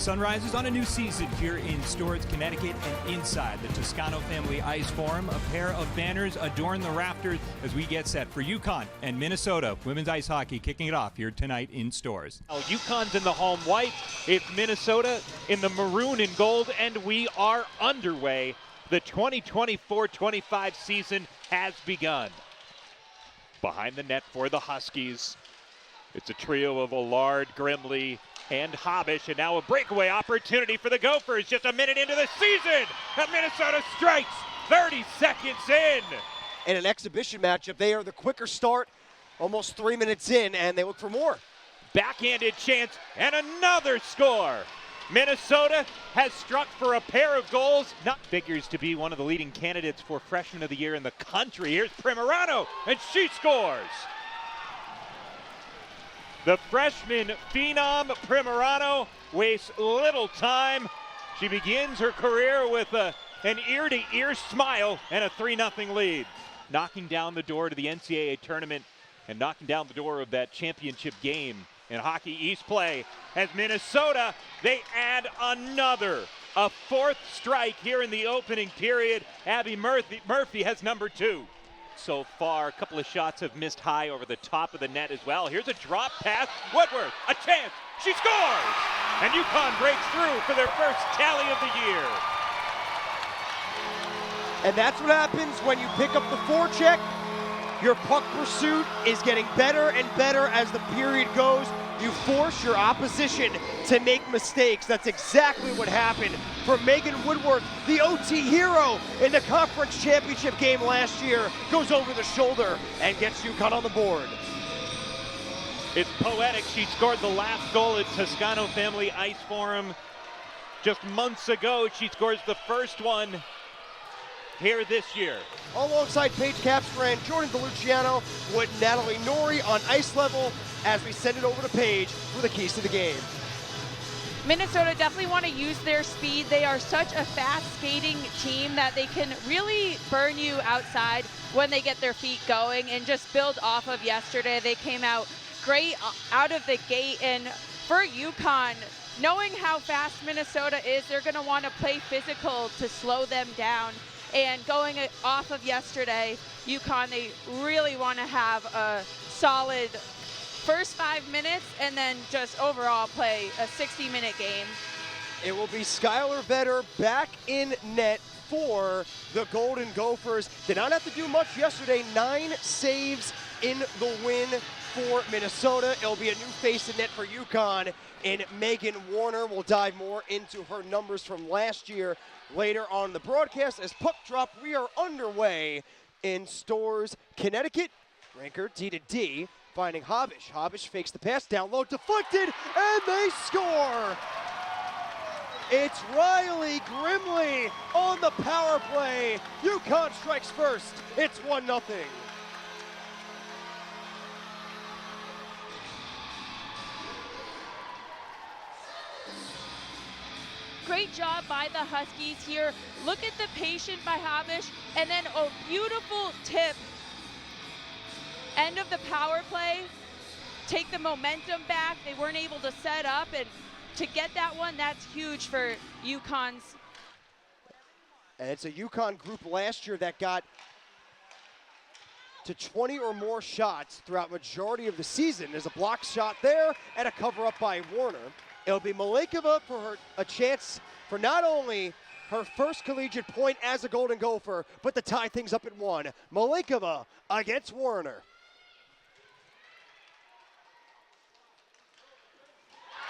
Sunrises on a new season here in Storrs, Connecticut, and inside the Toscano Family Ice Forum. A pair of banners adorn the rafters as we get set for UConn and Minnesota women's ice hockey, kicking it off here tonight in Storrs. UConn's in the home white, it's Minnesota in the maroon and gold, and we are underway. The 2024-25 season has begun. Behind the net for the Huskies, it's a trio of Allard, Grimley, and Habish, and now a breakaway opportunity for the Gophers just a minute into the season, and Minnesota strikes 30 seconds in. In an exhibition matchup, they are the quicker start, almost 3 minutes in, and they look for more. Backhanded chance, and another score. Minnesota has struck for a pair of goals. Not figures to be one of the leading candidates for Freshman of the Year in the country. Here's Primerano, and she scores. The freshman phenom Primerano wastes little time. She begins her career with an ear-to-ear smile and a 3-0 lead. Knocking down the door to the NCAA tournament and knocking down the door of that championship game in Hockey East play. As Minnesota, they add a fourth strike here in the opening period. Abby Murphy has number 2. So far, a couple of shots have missed high over the top of the net as well. Here's a drop pass. Woodworth, a chance. She scores! And UConn breaks through for their first tally of the year. And that's what happens when you pick up the forecheck. Your puck pursuit is getting better and better as the period goes. You force your opposition to make mistakes. That's exactly what happened for Megan Woodworth, the OT hero in the conference championship game last year. Goes over the shoulder and gets UConn on the board. It's poetic. She scored the last goal at Toscano Family Ice Forum just months ago. She scores the first one here this year. Alongside Paige Capstrand, Jordan DeLuciano with Natalie Nori on ice level as we send it over to Paige for the keys to the game. Minnesota definitely want to use their speed. They are such a fast skating team that they can really burn you outside when they get their feet going, and just build off of yesterday. They came out great out of the gate, and for UConn, knowing how fast Minnesota is, they're going to want to play physical to slow them down. And going off of yesterday, UConn, they really want to have a solid first 5 minutes and then just overall play a 60-minute game. It will be Skylar Vetter back in net for the Golden Gophers. Did not have to do much yesterday. 9 saves in the win for Minnesota. It'll be a new face in net for UConn in Megan Warner. We'll dive more into her numbers from last year later on the broadcast. As puck drop, we are underway in Storrs, Connecticut. Ranker D2D finding Habish. Habish fakes the pass, down low, deflected, and they score! It's Riley Grimley on the power play. UConn strikes first. It's 1-0. Great job by the Huskies here. Look at the patience by Habish, and then a beautiful tip. End of the power play. Take the momentum back. They weren't able to set up, and to get that one, that's huge for UConn's. And it's a UConn group last year that got to 20 or more shots throughout majority of the season. There's a block shot there and a cover up by Warner. It'll be Malekova for a chance for not only her first collegiate point as a Golden Gopher, but to tie things up at 1. Malekova against Warner.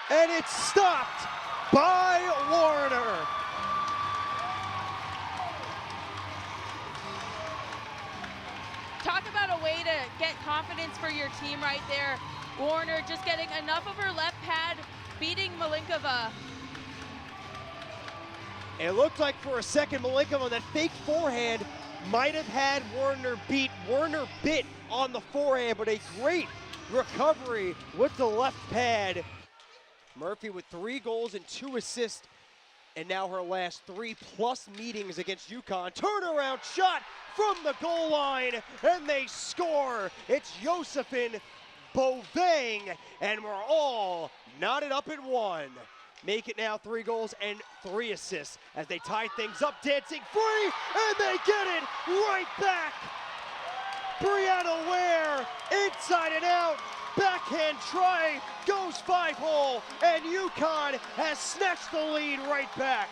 And it's stopped by Warner. Talk about a way to get confidence for your team right there. Warner just getting enough of her left pad, beating Malinkova. It looked like for a second Malinkova, that fake forehand might have had Warner beat. Warner bit on the forehand, but a great recovery with the left pad. Murphy with 3 goals and 2 assists, and now her last 3+ meetings against UConn. Turnaround shot from the goal line, and they score. It's Josephine Boveng, and we're all knotted up at 1. make it now 3 goals and 3 assists as they tie things up, dancing free, and they get it right back. Brianna Ware, inside and out, backhand try, goes 5-hole, and UConn has snatched the lead right back.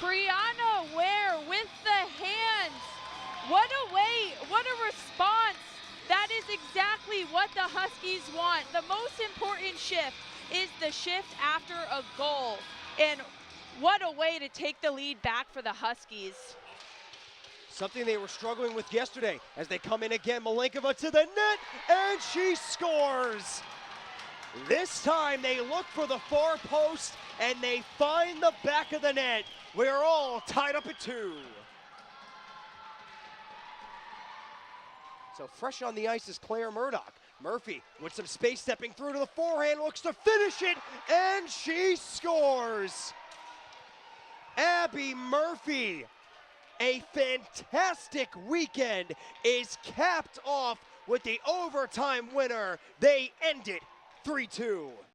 Brianna Ware with the hands. What a way, what a response. That is exactly what the Huskies want. The most important shift is the shift after a goal. And what a way to take the lead back for the Huskies. Something they were struggling with yesterday as they come in again. Malenkova to the net, and she scores. This time they look for the far post, and they find the back of the net. We're all tied up at 2. So fresh on the ice is Claire Murdoch. Murphy with some space stepping through to the forehand, looks to finish it, and she scores. Abby Murphy, a fantastic weekend, is capped off with the overtime winner. They end it 3-2.